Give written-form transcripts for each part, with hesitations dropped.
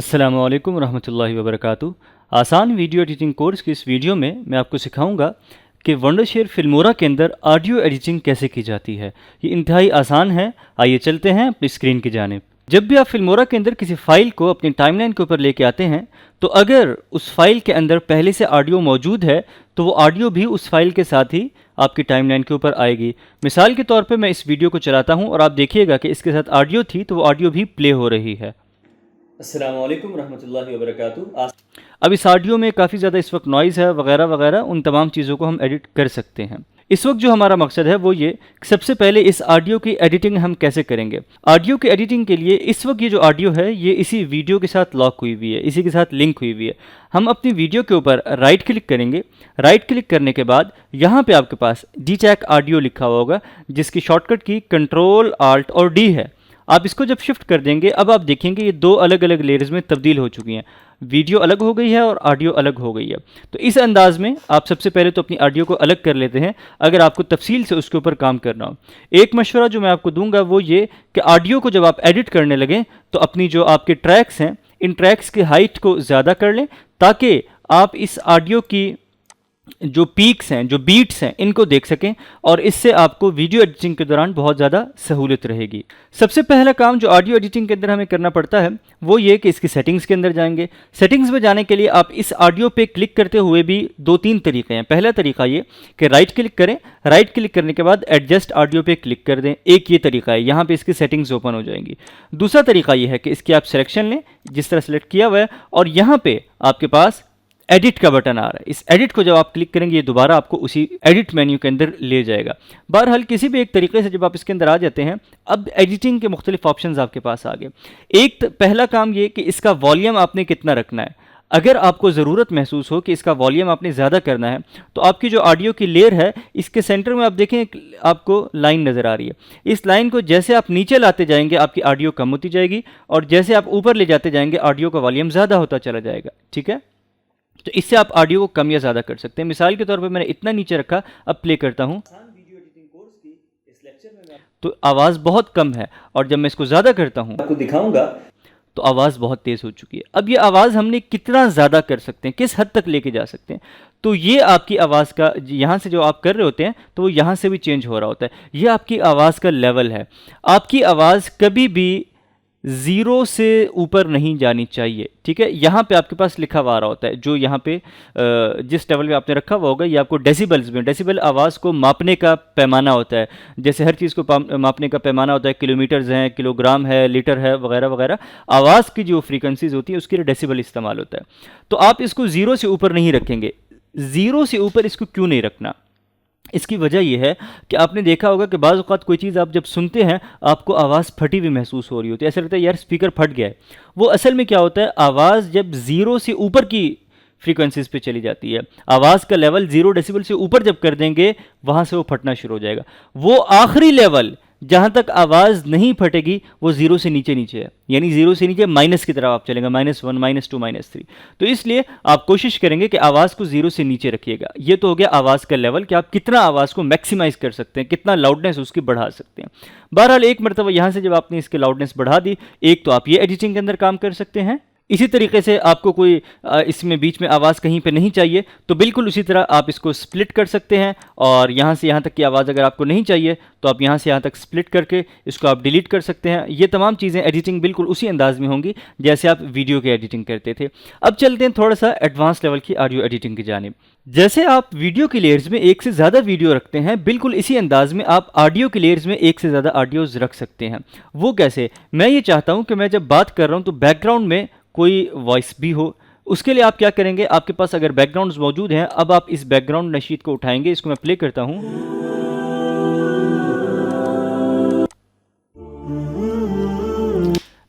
अस्सलामु अलैकुम रहमतुल्लाहि व बरकातुहू। आसान वीडियो एडिटिंग कोर्स की इस वीडियो में मैं आपको सिखाऊंगा कि वंडरशेयर फिल्मोरा के अंदर ऑडियो एडिटिंग कैसे की जाती है। ये इंतहाई आसान है। आइए चलते हैं अपनी स्क्रीन की जानिब। जब भी आप फिल्मोरा के अंदर किसी फाइल को अपनी टाइमलाइन के ऊपर लेके आते हैं तो अगर उस फाइल के अंदर पहले से ऑडियो मौजूद है तो वो ऑडियो भी उस फाइल के साथ ही आपकी टाइमलाइन के ऊपर आएगी। मिसाल के तौर पे मैं इस वीडियो को चलाता हूँ और आप देखिएगा कि इसके साथ ऑडियो थी तो वो ऑडियो भी प्ले हो रही है। अस्सलामु अलैकुम रहमतुल्लाहि व बरकातुहू। अब इस ऑडियो में काफ़ी ज़्यादा इस वक्त नॉइज़ है वगैरह वगैरह, उन तमाम चीज़ों को हम एडिट कर सकते हैं। इस वक्त जो हमारा मकसद है वो ये, सबसे पहले इस ऑडियो की एडिटिंग हम कैसे करेंगे। ऑडियो की एडिटिंग के लिए इस वक्त ये जो ऑडियो है ये इसी वीडियो के साथ लॉक हुई हुई है, इसी के साथ लिंक हुई हुई है। हम अपनी वीडियो के ऊपर राइट क्लिक करेंगे। राइट क्लिक करने के बाद यहाँ पे आपके पास डीचैक ऑडियो लिखा हुआ होगा जिसकी शॉर्टकट की कंट्रोल आल्ट और डी है। आप इसको जब शिफ्ट कर देंगे अब आप देखेंगे ये दो अलग अलग लेयर्स में तब्दील हो चुकी हैं। वीडियो अलग हो गई है और ऑडियो अलग हो गई है। तो इस अंदाज में आप सबसे पहले तो अपनी ऑडियो को अलग कर लेते हैं अगर आपको तफसील से उसके ऊपर काम करना हो। एक मशवरा जो मैं आपको दूंगा वो ये कि ऑडियो को जब आप एडिट करने लगें तो अपनी जो आपके ट्रैक्स हैं इन ट्रैक्स की हाइट को ज़्यादा कर लें ताकि आप इस ऑडियो की जो पीक्स हैं, जो बीट्स हैं, इनको देख सकें और इससे आपको वीडियो एडिटिंग के दौरान बहुत ज़्यादा सहूलियत रहेगी। सबसे पहला काम जो ऑडियो एडिटिंग के अंदर हमें करना पड़ता है वो ये कि इसकी सेटिंग्स के अंदर जाएंगे। सेटिंग्स में जाने के लिए आप इस ऑडियो पे क्लिक करते हुए भी दो तीन तरीके हैं। पहला तरीका ये कि राइट क्लिक करें, राइट क्लिक करने के बाद एडजस्ट ऑडियो पे क्लिक कर दें। एक ये तरीका है, यहाँ पे इसकी सेटिंग्स ओपन हो जाएंगी। दूसरा तरीका ये है कि इसकी आप सिलेक्शन लें जिस तरह सेलेक्ट किया हुआ है और यहाँ पे आपके पास एडिट का बटन आ रहा है। इस एडिट को जब आप क्लिक करेंगे ये दोबारा आपको उसी एडिट मेन्यू के अंदर ले जाएगा। बहरहाल किसी भी एक तरीके से जब आप इसके अंदर आ जाते हैं अब एडिटिंग के मुख्तलिफ ऑप्शंस आपके पास आ गए। एक पहला काम ये कि इसका वॉल्यूम आपने कितना रखना है। अगर आपको ज़रूरत महसूस हो कि इसका वॉल्यूम आपने ज़्यादा करना है तो आपकी जो ऑडियो की लेयर है इसके सेंटर में आप देखें आपको लाइन नज़र आ रही है। इस लाइन को जैसे आप नीचे लाते जाएंगे आपकी ऑडियो कम होती जाएगी और जैसे आप ऊपर ले जाते जाएंगे ऑडियो का वॉल्यूम ज़्यादा होता चला जाएगा। ठीक है, तो इससे आप ऑडियो को कम या ज़्यादा कर सकते हैं। मिसाल के तौर पे मैंने इतना नीचे रखा, अब प्ले करता हूँ तो आवाज़ बहुत कम है और जब मैं इसको ज़्यादा करता हूँ आपको दिखाऊंगा तो आवाज़ बहुत तेज़ हो चुकी है। अब ये आवाज़ हमने कितना ज़्यादा कर सकते हैं, किस हद तक लेके जा सकते हैं, तो ये आपकी आवाज़ का यहाँ से जो आप कर रहे होते हैं तो वो यहाँ से भी चेंज हो रहा होता है। ये आपकी आवाज़ का लेवल है। आपकी आवाज़ कभी भी ज़ीरो से ऊपर नहीं जानी चाहिए। ठीक है, यहाँ पे आपके पास लिखा हुआ आ रहा होता है जो यहाँ पे जिस लेवल पे आपने रखा हुआ होगा ये आपको डेसिबल्स में, डेसिबल आवाज़ को मापने का पैमाना होता है। जैसे हर चीज़ को मापने का पैमाना होता है, किलोमीटर्स हैं, किलोग्राम है, लीटर है वगैरह वगैरह। आवाज़ की जो फ्रीक्वेंसीज होती है उसके लिए डेसिबल इस्तेमाल होता है। तो आप इसको ज़ीरो से ऊपर नहीं रखेंगे। ज़ीरो से ऊपर इसको क्यों नहीं रखना, इसकी वजह यह है कि आपने देखा होगा कि बाज़ औक़ात कोई चीज़ आप जब सुनते हैं आपको आवाज़ फटी हुई महसूस हो रही होती है, ऐसा लगता है यार स्पीकर फट गया है। वो असल में क्या होता है, आवाज़ जब ज़ीरो से ऊपर की फ्रीक्वेंसीज पे चली जाती है, आवाज़ का लेवल 0 डेसिबल से ऊपर जब कर देंगे वहाँ से वो फटना शुरू हो जाएगा। वो आखिरी लेवल जहाँ तक आवाज़ नहीं फटेगी वो 0 से नीचे नीचे है, यानी 0 से नीचे माइनस की तरफ आप चलेंगे, -1, -2, -3। तो इसलिए आप कोशिश करेंगे कि आवाज़ को 0 से नीचे रखिएगा। ये तो हो गया आवाज़ का लेवल कि आप कितना आवाज़ को मैक्सिमाइज़ कर सकते हैं, कितना लाउडनेस उसकी बढ़ा सकते हैं। बहरहाल एक मरतबा यहाँ से जब आपने इसकी लाउडनेस बढ़ा दी, एक तो आप ये एडिटिंग के अंदर काम कर सकते हैं। इसी तरीके से आपको कोई इसमें बीच में आवाज़ कहीं पे नहीं चाहिए तो बिल्कुल उसी तरह आप इसको स्प्लिट कर सकते हैं और यहाँ से यहाँ तक की आवाज़ अगर आपको नहीं चाहिए तो आप यहाँ से यहाँ तक स्प्लिट करके इसको आप डिलीट कर सकते हैं। ये तमाम चीज़ें एडिटिंग बिल्कुल उसी अंदाज में होंगी जैसे आप वीडियो की एडिटिंग करते थे। अब चलते हैं थोड़ा सा एडवांस लेवल की ऑडियो एडिटिंग की जानिब। जैसे आप वीडियो की लेयर्स में एक से ज़्यादा वीडियो रखते हैं बिल्कुल इसी अंदाज में आप ऑडियो की लेयर्स में एक से ज़्यादा ऑडियोज़ रख सकते हैं। वो कैसे, मैं ये चाहता हूँ कि मैं जब बात कर रहा हूँ तो बैकग्राउंड में कोई वॉइस भी हो। उसके लिए आप क्या करेंगे, आपके पास अगर बैकग्राउंड्स मौजूद हैं, अब आप इस बैकग्राउंड नशीद को उठाएंगे, इसको मैं प्ले करता हूं।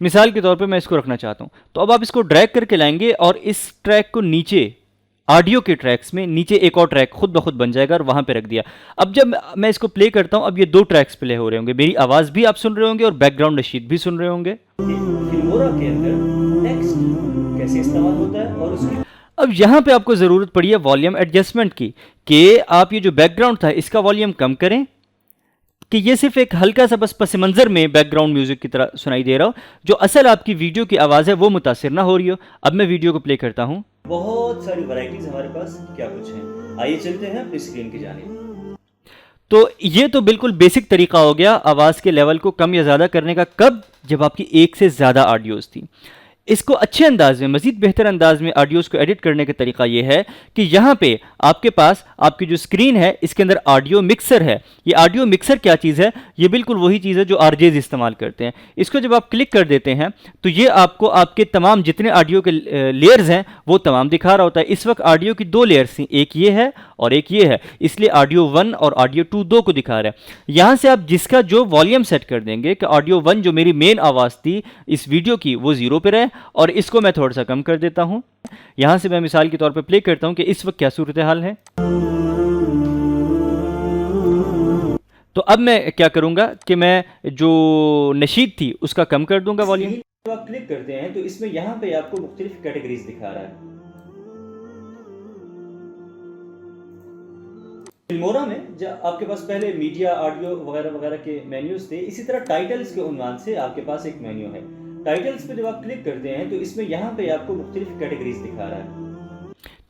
मिसाल के तौर पे मैं इसको रखना चाहता हूं तो अब आप इसको ड्रैग करके लाएंगे और इस ट्रैक को नीचे ऑडियो के ट्रैक्स में नीचे एक और ट्रैक खुद ब खुद बन जाएगा और वहां पे रख दिया। अब जब मैं इसको प्ले करता हूं अब ये दो ट्रैक्स प्ले हो रहे होंगे, मेरी आवाज़ भी आप सुन रहे होंगे और बैकग्राउंड नशीद भी सुन रहे होंगे। फिल्मोरा के अंदर टेक्स्ट कैसे इस्तेमाल होता है और उसकी अब यहाँ पे आपको ज़रूरत पड़ी है वॉल्यूम एडजस्टमेंट की कि आप ये जो बैकग्राउंड था इसका वॉल्यूम कम करें कि ये सिर्फ एक हल्का सा बस पस मंज़र में बैकग्राउंड म्यूजिक की तरह सुनाई दे रहा हो, जो असल आपकी वीडियो की आवाज़ है वो मुतासिर ना हो रही हो। अब मैं वीडियो को प्ले करता हूँ। बहुत सारी वैरायटीज हमारे पास क्या कुछ हैं, आइए चलते हैं अपनी स्क्रीन की जानिब। तो ये तो बिल्कुल बेसिक तरीका हो गया आवाज़ के लेवल को कम या ज़्यादा करने का। कब? जब आपकी एक से ज़्यादा ऑडियोज़ थी। इसको अच्छे अंदाज में, मज़ीद बेहतर अंदाज में ऑडियोज़ को एडिट करने का तरीका ये है कि यहाँ पे आपके पास आपकी जो स्क्रीन है इसके अंदर ऑडियो मिक्सर है। ये ऑडियो मिक्सर क्या चीज़ है? ये बिल्कुल वही चीज़ है जो आरजेज इस्तेमाल करते हैं। इसको जब आप क्लिक कर देते हैं तो ये आपको आपके तमाम जितने ऑडियो के लेयर्स हैं वो तमाम दिखा रहा होता है। इस वक्त ऑडियो की दो लेयर्स थी, एक ये है और एक ये है, इसलिए ऑडियो 1 और ऑडियो 2 दो को दिखा रहा है। यहाँ से आप जिसका जो वॉल्यूम सेट कर देंगे कि ऑडियो 1 जो मेरी मेन आवाज़ थी इस वीडियो की वो 0 पे रहे और इसको मैं थोड़ा सा कम कर देता हूं। यहां से मैं मिसाल के तौर पे प्ले करता हूं कि इस वक्त क्या सूरत हाल है। तो अब मैं क्या करूंगा कि मैं जो नशीद थी उसका कम कर दूंगा वॉल्यूम। तो आप क्लिक करते हैं तो इसमें यहां पे आपको मुख्तलिफ कैटेगरीज दिखा रहा है। फिल्मोरा में जब आपके पास पहले मीडिया, ऑडियो वगैरह वगैरह के मेन्यूज थे, इसी तरह टाइटल्स के उन्वान से आपके पास एक मेन्यू है। टाइटल्स पे जब आप क्लिक करते हैं तो इसमें यहाँ पे आपको मुख्तलिफ कैटेगरीज दिखा रहा है।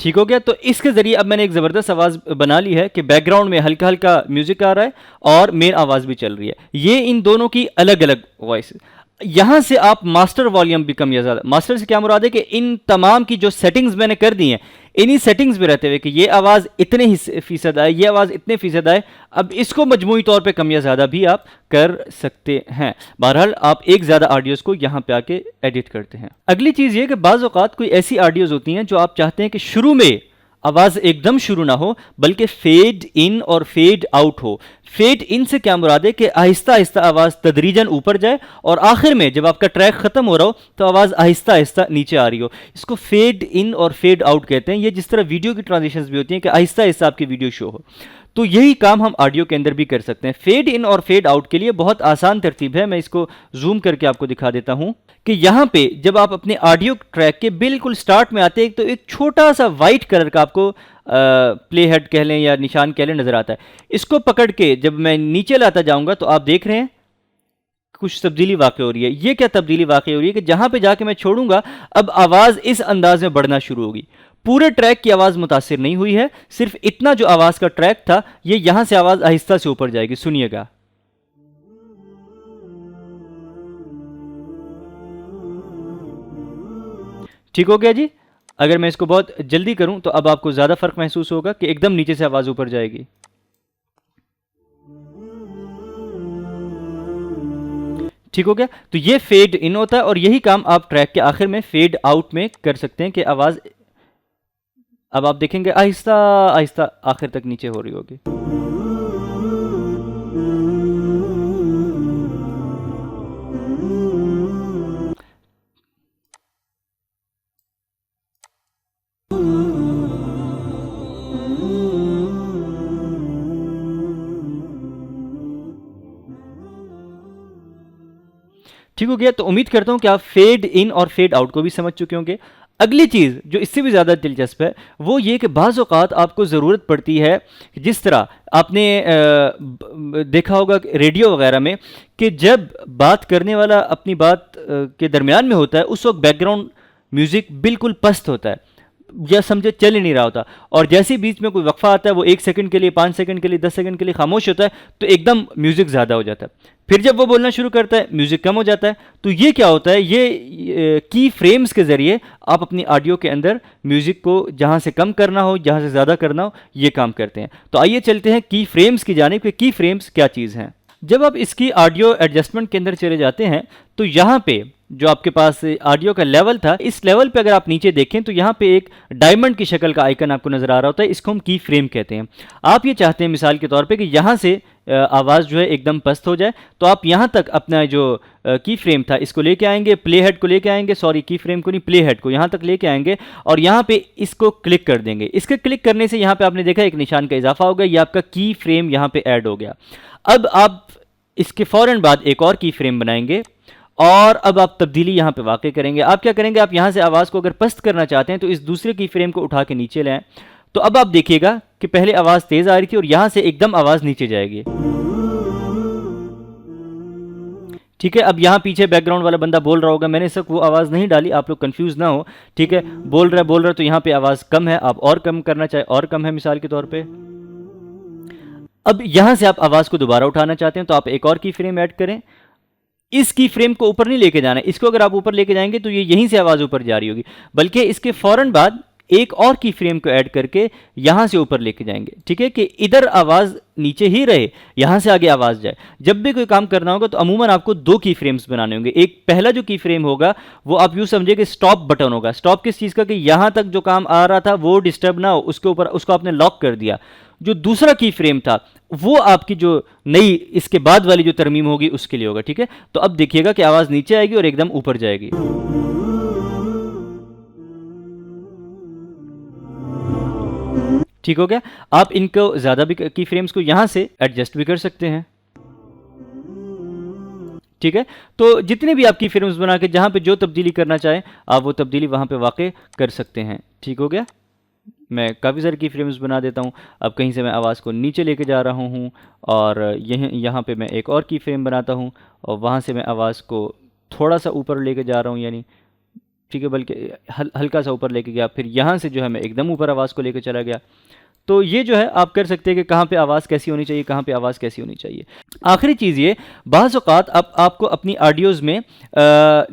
ठीक हो गया। तो इसके जरिए अब मैंने एक ज़बरदस्त आवाज़ बना ली है कि बैकग्राउंड में हल्का हल्का म्यूजिक आ रहा है और मेन आवाज़ भी चल रही है। ये इन दोनों की अलग अलग वॉइस। यहाँ से आप मास्टर वॉल्यूम भी कम या ज़्यादा, मास्टर से क्या मुराद है कि इन तमाम की जो सेटिंग्स मैंने कर दी हैं इन्हीं सेटिंग्स में रहते हुए कि ये आवाज़ इतने ही फीसद आए, ये आवाज़ इतने फीसद आए, अब इसको मजमूई तौर पे कम या ज़्यादा भी आप कर सकते हैं। बहरहाल आप एक ज़्यादा ऑडियोज़ को यहाँ पे आके एडिट करते हैं। अगली चीज़ ये कि बाज़ औक़ात कोई ऐसी ऑडियोज़ होती हैं जो आप चाहते हैं कि शुरू में आवाज़ एकदम शुरू ना हो बल्कि फेड इन और फेड आउट हो। फेड इन से क्या मुराद है कि आहिस्ता आहिस्ता आवाज़ तदरीजन ऊपर जाए और आखिर में जब आपका ट्रैक ख़त्म हो रहा हो तो आवाज़ आहिस्ता आहिस्ता नीचे आ रही हो। इसको फेड इन और फेड आउट कहते हैं। ये जिस तरह वीडियो की ट्रांजिशंस भी होती हैं कि आहिस्ता आहिस्ता आपकी वीडियो शो हो, तो यही काम हम ऑडियो के अंदर भी कर सकते हैं। फेड इन और फेड आउट के लिए बहुत आसान तरतीब है। मैं इसको जूम करके आपको दिखा देता हूं कि यहाँ पे जब आप अपने ऑडियो ट्रैक के बिल्कुल स्टार्ट में आते हैं तो एक छोटा सा वाइट कलर का आपको प्ले हेड कह लें या निशान कह लें नजर आता है। इसको पकड़ के जब मैं नीचे लाता जाऊंगा तो आप देख रहे हैं कुछ तब्दीली वाक़ई हो रही है। ये क्या तब्दीली वाक़ई हो रही है कि जहां पे जाके मैं छोड़ूंगा अब आवाज़ इस अंदाज में बढ़ना शुरू होगी। पूरे ट्रैक की आवाज़ मुतासिर नहीं हुई है, सिर्फ इतना जो आवाज़ का ट्रैक था ये यहां से आवाज़ आहिस्ता से ऊपर जाएगी। सुनिएगा। ठीक हो गया जी। अगर मैं इसको बहुत जल्दी करूं तो अब आपको ज़्यादा फ़र्क महसूस होगा कि एकदम नीचे से आवाज़ ऊपर जाएगी। ठीक हो गया। तो ये फेड इन होता है और यही काम आप ट्रैक के आखिर में फेड आउट में कर सकते हैं कि आवाज़ अब आप देखेंगे आहिस्ता आहिस्ता आखिर तक नीचे हो रही होगी। ठीक हो गया। तो उम्मीद करता हूं कि आप फेड इन और फेड आउट को भी समझ चुके होंगे। अगली चीज़ जो इससे भी ज़्यादा दिलचस्प है वो ये कि बाज़ औक़ात आपको ज़रूरत पड़ती है, जिस तरह आपने देखा होगा रेडियो वगैरह में कि जब बात करने वाला अपनी बात के दरमियान में होता है उस वक्त बैकग्राउंड म्यूज़िक बिल्कुल पस्त होता है या समझे चल ही नहीं रहा होता, और जैसे बीच में कोई वक्फा आता है वो 1 सेकंड के लिए, 5 सेकंड के लिए, 10 सेकंड के लिए खामोश होता है तो एकदम म्यूज़िक ज़्यादा हो जाता है। फिर जब वो बोलना शुरू करता है म्यूज़िक कम हो जाता है। तो ये क्या होता है, ये की फ्रेम्स के ज़रिए आप अपनी ऑडियो के अंदर म्यूज़िक को जहाँ से कम करना हो, जहाँ से ज़्यादा करना हो, ये काम करते हैं। तो आइए चलते हैं की फ्रेम्स की जानिब कि की फ्रेम्स क्या चीज़ हैं। जब आप इसकी ऑडियो एडजस्टमेंट के अंदर चले जाते हैं तो यहाँ पे जो आपके पास ऑडियो का लेवल था, इस लेवल पे अगर आप नीचे देखें तो यहाँ पे एक डायमंड की शक्ल का आइकन आपको नज़र आ रहा होता है। इसको हम की फ्रेम कहते हैं। आप ये चाहते हैं मिसाल के तौर पे कि यहाँ से आवाज़ जो है एकदम पस्त हो जाए, तो आप यहाँ तक अपना जो की फ्रेम था इसको लेके आएंगे, प्ले हेड को लेके आएंगे, सॉरी की फ्रेम को नहीं, प्ले हेड को यहाँ तक लेके आएंगे और यहाँ पे इसको क्लिक कर देंगे। इसके क्लिक करने से यहाँ पे आपने देखा एक निशान का इजाफा हो गया, ये आपका की फ्रेम यहाँ पे ऐड हो गया। अब आप इसके फ़ौरन बाद एक और की फ्रेम बनाएंगे और अब आप तब्दीली यहाँ पे वाक़ई करेंगे। आप क्या करेंगे, आप यहाँ से आवाज़ को अगर पस्त करना चाहते हैं तो इस दूसरे की फ्रेम को उठा के नीचे लाएं। तो अब आप देखिएगा कि पहले आवाज़ तेज़ आ रही थी और यहाँ से एकदम आवाज़ नीचे जाएगी। ठीक है। अब यहाँ पीछे बैकग्राउंड वाला बंदा बोल रहा होगा, मैंने सब वो आवाज़ नहीं डाली, आप लोग कंफ्यूज ना हो, ठीक है। बोल रहा है तो यहाँ पे आवाज़ कम है, आप और कम करना चाहे और कम है मिसाल के तौर पे। अब यहाँ से आप आवाज़ को दोबारा उठाना चाहते हैं तो आप एक और की फ्रेम ऐड करें। इस की फ्रेम को ऊपर नहीं लेके जाना है, इसको अगर आप ऊपर लेके जाएंगे तो ये यहीं से आवाज़ ऊपर जा रही होगी, बल्कि इसके फौरन बाद एक और की फ्रेम को ऐड करके यहां से ऊपर लेके जाएंगे, ठीक है, कि इधर आवाज़ नीचे ही रहे, यहां से आगे आवाज़ जाए। जब भी कोई काम करना होगा तो अमूमन आपको दो की फ्रेम्स बनाने होंगे। एक पहला जो की फ्रेम होगा वो आप यूँ समझिए कि स्टॉप बटन होगा। स्टॉप किस चीज़ का, कि यहां तक जो काम आ रहा था वो डिस्टर्ब ना हो, उसके ऊपर उसको आपने लॉक कर दिया। जो दूसरा की फ्रेम था वो आपकी जो नई इसके बाद वाली जो तरमीम होगी उसके लिए होगा, ठीक है। तो अब देखिएगा कि आवाज़ नीचे आएगी और एकदम ऊपर जाएगी। ठीक हो गया। आप इनको ज़्यादा भी की फ्रेम्स को यहाँ से एडजस्ट भी कर सकते हैं, ठीक है। तो जितने भी आपकी फ्रेम्स बना के जहाँ पे जो तब्दीली करना चाहें आप वो तब्दीली वहाँ पे वाक़ई कर सकते हैं। ठीक हो गया। मैं काफ़ी सारे की फ्रेम्स बना देता हूँ। अब कहीं से मैं आवाज़ को नीचे लेके जा रहा हूँ और यहाँ पे मैं एक और की फ्रेम बनाता हूँ और वहाँ से मैं आवाज़ को थोड़ा सा ऊपर लेके जा रहा हूँ, यानी ठीक है, बल्कि हल्का सा ऊपर लेके गया, फिर यहाँ से जो है मैं एकदम ऊपर आवाज़ को लेके चला गया। तो ये जो है आप कर सकते हैं कि कहाँ पे आवाज़ कैसी होनी चाहिए, कहाँ पे आवाज़ कैसी होनी चाहिए। आखिरी चीज़ ये, बाज़ औक़ात अब आपको अपनी ऑडियोज़ में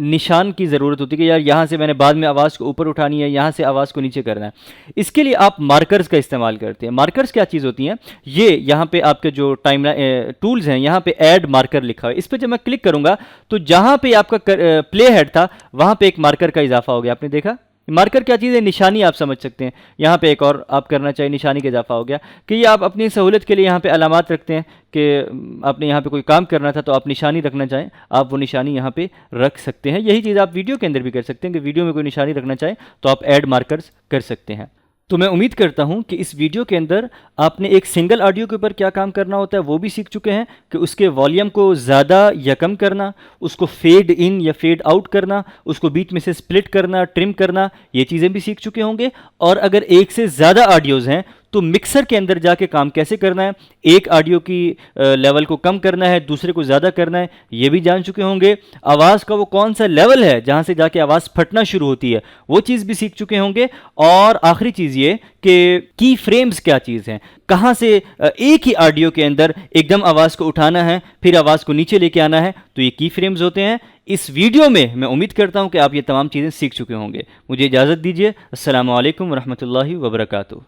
निशान की ज़रूरत होती है कि यार यहाँ से मैंने बाद में आवाज़ को ऊपर उठानी है, यहाँ से आवाज़ को नीचे करना है। इसके लिए आप मार्कर्स का इस्तेमाल करते हैं। मार्कर्स क्या चीज़ होती हैं, ये यहाँ पे आपके जो टाइम टूल्स हैं, यहाँ पे ऐड मार्कर लिखा है, इस पर जब मैं क्लिक करूँगा तो जहाँ पे आपका प्ले हेड था वहाँ पे एक मार्कर का इजाफा हो गया। आपने देखा मार्कर क्या चीज़ है, निशानी आप समझ सकते हैं। यहाँ पे एक और आप करना चाहिए, निशानी का इजाफा हो गया कि ये आप अपनी सहूलत के लिए यहाँ पे अलामात रखते हैं कि आपने यहाँ पे कोई काम करना था तो आप निशानी रखना चाहें, आप वो निशानी यहाँ पे रख सकते हैं। यही चीज़ आप वीडियो के अंदर भी कर सकते हैं कि वीडियो में कोई निशानी रखना चाहें तो आप ऐड मार्कर्स कर सकते हैं। तो मैं उम्मीद करता हूं कि इस वीडियो के अंदर आपने एक सिंगल ऑडियो के ऊपर क्या काम करना होता है वो भी सीख चुके हैं, कि उसके वॉल्यूम को ज़्यादा या कम करना, उसको फेड इन या फेड आउट करना, उसको बीच में से स्प्लिट करना, ट्रिम करना, ये चीज़ें भी सीख चुके होंगे। और अगर एक से ज़्यादा ऑडियोज़ हैं तो मिक्सर के अंदर जाके काम कैसे करना है, एक ऑडियो की लेवल को कम करना है, दूसरे को ज़्यादा करना है, ये भी जान चुके होंगे। आवाज़ का वो कौन सा लेवल है जहाँ से जाके आवाज़ फटना शुरू होती है वो चीज़ भी सीख चुके होंगे। और आखिरी चीज़ ये कि की फ्रेम्स क्या चीज़ हैं, कहाँ से एक ही ऑडियो के अंदर एकदम आवाज़ को उठाना है फिर आवाज़ को नीचे लेके आना है, तो ये की फ्रेम्स होते हैं। इस वीडियो में मैं उम्मीद करता हूँ कि आप ये तमाम चीज़ें सीख चुके होंगे। मुझे इजाज़त दीजिए। अस्सलामु अलैकुम वरहमतुल्लाहि वबरकातुहू।